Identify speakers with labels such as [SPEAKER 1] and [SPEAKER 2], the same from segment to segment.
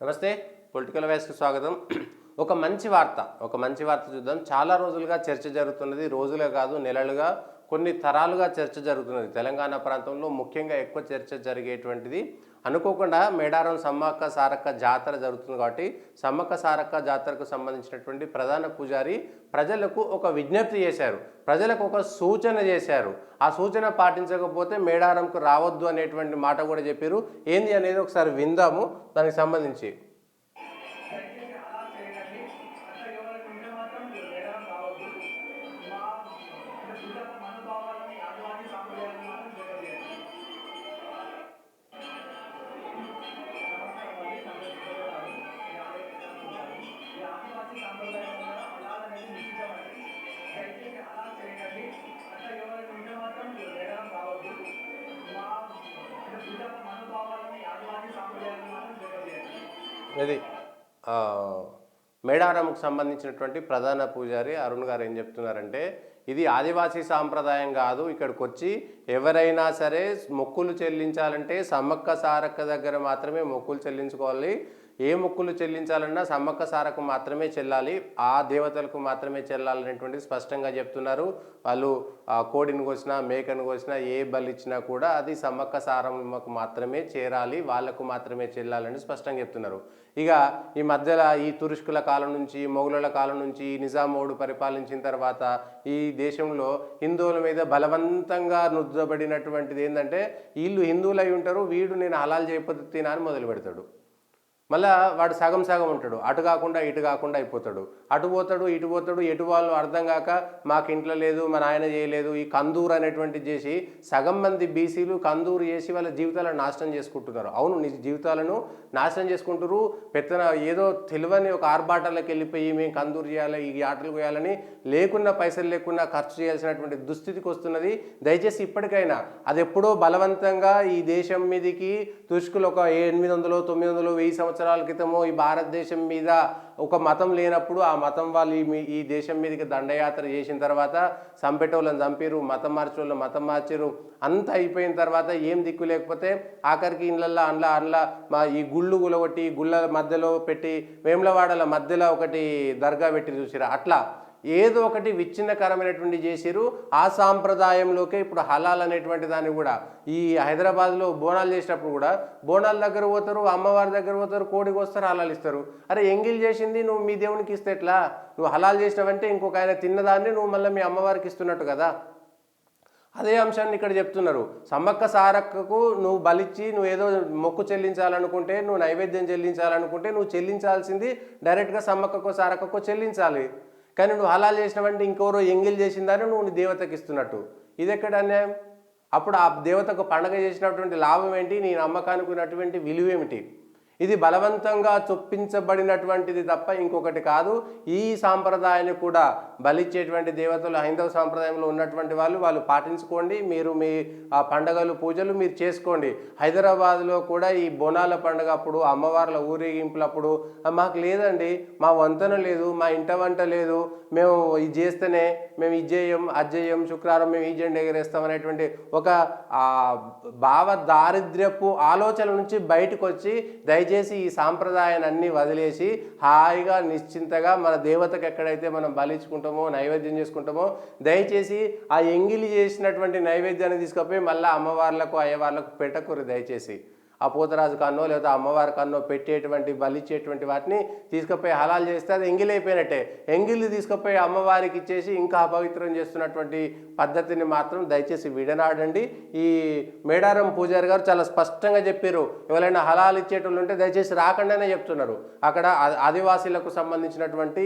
[SPEAKER 1] నమస్తే. పొలిటికల్ వాయిస్‌కి స్వాగతం. ఒక మంచి వార్త చూద్దాం. చాలా రోజులుగా చర్చ జరుగుతున్నది. రోజులే కాదు, నెలలుగా, కొన్ని తరాలుగా చర్చ జరుగుతున్నది. తెలంగాణ ప్రాంతంలో ముఖ్యంగా ఎక్కువ చర్చ జరిగేటువంటిది అనుకోకుండా మేడారం సమ్మక్క సారక్క జాతర జరుగుతుంది కాబట్టి సమ్మక్క సారక్క జాతరకు సంబంధించినటువంటి ప్రధాన పూజారి ప్రజలకు ఒక విజ్ఞప్తి చేశారు. ప్రజలకు ఒక సూచన చేశారు. ఆ సూచన పాటించకపోతే మేడారంకు రావద్దు అనేటువంటి మాట కూడా చెప్పారు. ఏంది అనేది ఒకసారి విందాము దానికి సంబంధించి.
[SPEAKER 2] దయచేసి అలా చేయకండి. అట్లా ఎవరైనా ఉంటే మాత్రం మీరు మేడారం రావద్దు. మా పూజల మనోభావాలని ఆదివాసీ సాంప్రదాయాలను మాత్రం జరగలేదు. నమస్కారం అండి. నా పేరు సుబ్బయ్య గారు. ఈ ఆలయ ఉంటాను. ఈ ఆదివాసీ సాంప్రదాయంలో ఫలాలనేది నిశ్చితమండి. దయచేసి అలా చేయకండి. అట్లా ఎవరైనా ఉంటే మాత్రం మీరు మేడారం రావద్దు. మా పూజల మనోభావాలని ఆదివాసీ సాంప్రదాయాలను మాత్రం జరగలేదు.
[SPEAKER 1] ఇది మేడారంకు సంబంధించినటువంటి ప్రధాన పూజారి అరుణ్ గారు ఏం చెప్తున్నారంటే, ఇది ఆదివాసీ సాంప్రదాయం కాదు. ఇక్కడికి వచ్చి ఎవరైనా సరే మొక్కులు చెల్లించాలంటే సమ్మక్క సారక్క దగ్గర మాత్రమే మొక్కులు చెల్లించుకోవాలి. ఏ మొక్కులు చెల్లించాలన్నా సమ్మక్క సారకు మాత్రమే చెల్లాలి, ఆ దేవతలకు మాత్రమే చెల్లాలనేటువంటిది స్పష్టంగా చెప్తున్నారు. వాళ్ళు కోడిని కోసినా మేకను కోసినా ఏ బలి ఇచ్చినా కూడా అది సమ్మక్క సారమ్మకు మాత్రమే చేరాలి, వాళ్ళకు మాత్రమే చెల్లాలని స్పష్టంగా చెప్తున్నారు. ఇక ఈ మధ్యలో ఈ తురుష్కుల కాలం నుంచి, మొఘలుల కాలం నుంచి, నిజామోడు పరిపాలించిన తర్వాత ఈ దేశంలో హిందువుల మీద బలవంతంగా నుద్దబడినటువంటిది ఏంటంటే, వీళ్ళు హిందువులు అయి ఉంటారు, వీడు నేను హలాల్ చేయకపోతే తినా అని మొదలు పెడతాడు. మళ్ళా వాడు సగం సగం ఉంటాడు, అటు కాకుండా ఇటు కాకుండా అయిపోతాడు. అటు పోతాడు ఇటు పోతాడు, ఎటు వాళ్ళు అర్థం కాక మాకు ఇంట్లో లేదు, మా నాయన చేయలేదు, ఈ కందూరు అనేటువంటిది చేసి సగం మంది బీసీలు కందూరు చేసి వాళ్ళ జీవితాలను నాశనం చేసుకుంటున్నారు. అవును, నీ జీవితాలను నాశనం చేసుకుంటారు. పెత్తన ఏదో తెలియని ఒక ఆర్భాటాలకు వెళ్ళిపోయి మేము కందూరు చేయాలి, ఈ ఆటలు పోయాలని లేకున్నా పైసలు లేకున్నా ఖర్చు చేయాల్సినటువంటి దుస్థితికి వస్తున్నది. దయచేసి ఇప్పటికైనా అది ఎప్పుడో బలవంతంగా ఈ దేశం మీదకి తుష్కులు ఒక 800, 900, 1000 సంవత్సరాల క్రితమో ఈ భారతదేశం మీద ఒక మతం లేనప్పుడు ఆ మతం వాళ్ళు ఈ దేశం మీదకి దండయాత్ర చేసిన తర్వాత చంపేటోళ్ళని చంపారు, మతం మార్చేవాళ్ళని మతం మార్చారు. అంత అయిపోయిన తర్వాత ఏం దిక్కు లేకపోతే ఆఖరికి ఇళ్ళల్లో అందులో మా ఈ గుళ్ళు గులగొట్టి గుళ్ళ మధ్యలో పెట్టి వేములవాడల మధ్యలో ఒకటి దర్గా పెట్టి చూసిరా. అట్లా ఏదో ఒకటి విచ్ఛిన్నకరమైనటువంటి చేసిరు. ఆ సాంప్రదాయంలోకే ఇప్పుడు హలాల్ అనేటువంటి దాన్ని కూడా ఈ హైదరాబాద్లో బోనాలు చేసినప్పుడు కూడా బోనాల దగ్గర పోతారు, అమ్మవారి దగ్గర పోతారు, కోడికి వస్తారు, హలాల్ ఇస్తారు. అరే ఎంగిల్ చేసింది నువ్వు మీ దేవునికి ఇస్తే ఎట్లా? నువ్వు హలాల్ చేసినావంటే ఇంకొక ఆయన తిన్నదాన్ని నువ్వు మళ్ళీ మీ అమ్మవారికి ఇస్తున్నట్టు కదా. అదే అంశాన్ని ఇక్కడ చెప్తున్నారు. సమ్మక్క సారక్కకు నువ్వు బలిచ్చి నువ్వు ఏదో మొక్కు చెల్లించాలనుకుంటే, నువ్వు నైవేద్యం చెల్లించాలనుకుంటే నువ్వు చెల్లించాల్సింది డైరెక్ట్గా సమ్మక్కకో సారక్కకో చెల్లించాలి. కానీ నువ్వు హలాల్ చేసినవంటే ఇంకెవరో ఎంగిల్ చేసిందని నువ్వు నీ దేవతకి ఇస్తున్నట్టు. ఇది ఎక్కడ అన్యాయం? అప్పుడు ఆ దేవతకు పండగ చేసినటువంటి లాభం ఏంటి? నీ నమ్మకానికి ఉన్నటువంటి విలువ ఏమిటి? ఇది బలవంతంగా చొప్పించబడినటువంటిది తప్ప ఇంకొకటి కాదు. ఈ సాంప్రదాయాన్ని కూడా బలిచ్చేటువంటి దేవతలు హైందవ సాంప్రదాయంలో ఉన్నటువంటి వాళ్ళు పాటించుకోండి. మీరు మీ పండగలు పూజలు మీరు చేసుకోండి. హైదరాబాద్లో కూడా ఈ బోనాల పండుగ అప్పుడు అమ్మవార్ల ఊరేగింపులప్పుడు మాకు లేదండి, మా వంతన లేదు, మా ఇంట వంట లేదు, మేము ఇది చేస్తేనే మేము ఇది చేయం అది చేయం, శుక్రవారం మేము ఈ జెండా ఎగరేస్తాం అనేటువంటి ఒక భావ దారిద్ర్యపు ఆలోచన నుంచి బయటకు వచ్చి దయచేసి ఈ సాంప్రదాయాన్ని అన్నీ వదిలేసి హాయిగా నిశ్చింతగా మన దేవతకు ఎక్కడైతే మనం బలించుకుంటామో నైవేద్యం చేసుకుంటామో దయచేసి ఆ ఎంగిలి చేసినటువంటి నైవేద్యాన్ని తీసుకుపోయి మళ్ళీ అమ్మవార్లకు అయ్యవార్లకు పెట్టకూరు. దయచేసి ఆ పోతరాజు కన్నో లేదా అమ్మవారి కన్నో పెట్టేటువంటి బలిచ్చేటువంటి వాటిని తీసుకుపోయి హలాల్ చేస్తే అది ఎంగిలైపోయినట్టే. ఎంగిల్ని తీసుకుపోయి అమ్మవారికి ఇచ్చేసి ఇంకా అపవిత్రం చేస్తున్నటువంటి పద్ధతిని మాత్రం దయచేసి విడనాడండి. ఈ మేడారం పూజారి గారు చాలా స్పష్టంగా చెప్పారు, ఎవరైనా హలాల్ ఇచ్చేటోళ్ళు ఉంటే దయచేసి రాకుండానే చెప్తున్నారు. అక్కడ ఆదివాసీలకు సంబంధించినటువంటి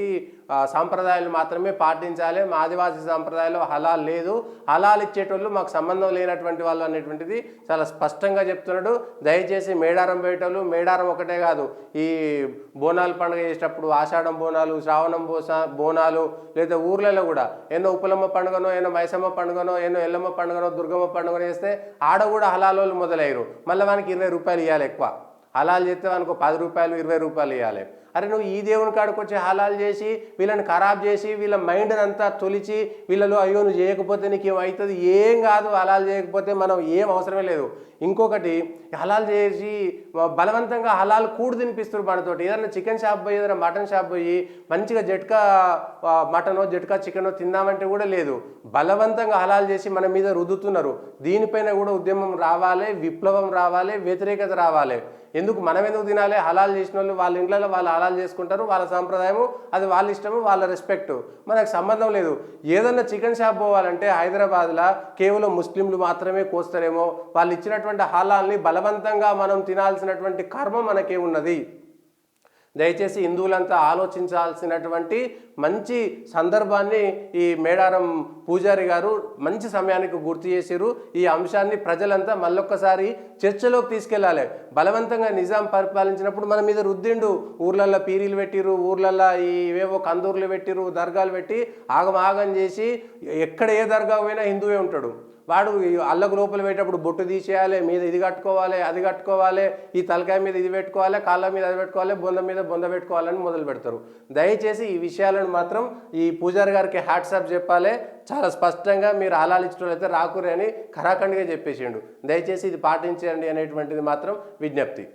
[SPEAKER 1] సాంప్రదాయాలు మాత్రమే పాటించాలి, మా ఆదివాసీ సాంప్రదాయాల్లో హలాల్ లేదు, హలాల్ ఇచ్చేటోళ్ళు మాకు సంబంధం లేనటువంటి వాళ్ళు అనేటువంటిది చాలా స్పష్టంగా చెప్తున్నాడు. దయచేసి మేడారం పోయేటోళ్ళు, మేడారం ఒకటే కాదు, ఈ బోనాలు పండుగ చేసేటప్పుడు ఆషాఢం బోనాలు, శ్రావణం బోనాలు లేదా ఊర్లలో కూడా ఎన్నో ఉప్పలమ్మ పండుగనో, ఎన్నో మైసమ్మ పండుగనో, ఎన్నో ఎల్లమ్మ పండుగనో, దుర్గమ్మ పండుగనో చేస్తే ఆడ కూడా హలాలోళ్ళు మొదలయ్యారు. మళ్ళీ మనకి 20 రూపాయలు ఇవ్వాలి ఎక్కువ. హలాల్ చేస్తే అనుకో 10 రూపాయలు 20 రూపాయలు ఇవ్వాలి. అరే నువ్వు ఈ దేవుని కాడికి వచ్చి హలాల్ చేసి వీళ్ళని ఖరాబ్ చేసి వీళ్ళ మైండ్ని అంతా తొలిచి వీళ్ళలో అయ్యో నువ్వు చేయకపోతే నీకు ఏమవుతుంది, ఏం కాదు హలాల్ చేయకపోతే మనం ఏం అవసరమే లేదు. ఇంకొకటి హలాల్ చేసి బలవంతంగా హలాల్ కూడు తినిపిస్తారు మనతోటి. ఏదైనా చికెన్ షాప్ పోయి ఏదైనా మటన్ షాప్ పోయి మంచిగా జట్కా మటనో జట్కా చికెనో తిందామంటే కూడా లేదు, బలవంతంగా హలాల్ చేసి మన మీద రుద్దుతున్నారు. దీనిపైన కూడా ఉద్యమం రావాలి, విప్లవం రావాలి, వ్యతిరేకత రావాలి. ఎందుకు మనం ఎందుకు తినాలి? హలాల్ చేసిన వాళ్ళు వాళ్ళ ఇంట్లో వాళ్ళు హలాల్ చేసుకుంటారు, వాళ్ళ సాంప్రదాయము, అది వాళ్ళ ఇష్టము, వాళ్ళ రెస్పెక్ట్, మనకు సంబంధం లేదు. ఏదన్నా చికెన్ షాప్ పోవాలంటే హైదరాబాద్లో కేవలం ముస్లింలు మాత్రమే కోస్తారేమో, వాళ్ళు ఇచ్చినటువంటి హలాల్ని బలవంతంగా మనం తినాల్సినటువంటి కర్మ మనకేమున్నది? దయచేసి హిందువులంతా ఆలోచించాల్సినటువంటి మంచి సందర్భాన్ని ఈ మేడారం పూజారి గారు మంచి సమయానికి గుర్తు చేశారు. ఈ అంశాన్ని ప్రజలంతా మళ్ళొక్కసారి చర్చలోకి తీసుకెళ్ళాలి. బలవంతంగా నిజాం పరిపాలించినప్పుడు మన మీద రుద్దిండు, ఊర్లల్లో పీరీలు పెట్టిరు, ఊర్లల్లో ఇవేవో కందూర్లు పెట్టిరు, దర్గాలు పెట్టి ఆగం చేసి ఎక్కడ ఏ దర్గా పోయినా హిందువే ఉంటాడు. వాడు అల్లకు లోపల పెట్టేటప్పుడు బొట్టు తీసేయాలి, మీద ఇది కట్టుకోవాలి, అది కట్టుకోవాలి, ఈ తలకాయ మీద ఇది పెట్టుకోవాలి, కాళ్ళ మీద అది పెట్టుకోవాలి, బొంద మీద బొంద పెట్టుకోవాలని మొదలు పెడతారు. దయచేసి ఈ విషయాలను మాత్రం ఈ పూజారి గారికి హ్యాట్సాప్ చెప్పాలి. చాలా స్పష్టంగా మీరు హలాల్ ఇచ్చిన అయితే రాకురే అని ఖరాఖండిగా చెప్పేసిండు. దయచేసి ఇది పాటించండి అనేటువంటిది మాత్రం విజ్ఞప్తి.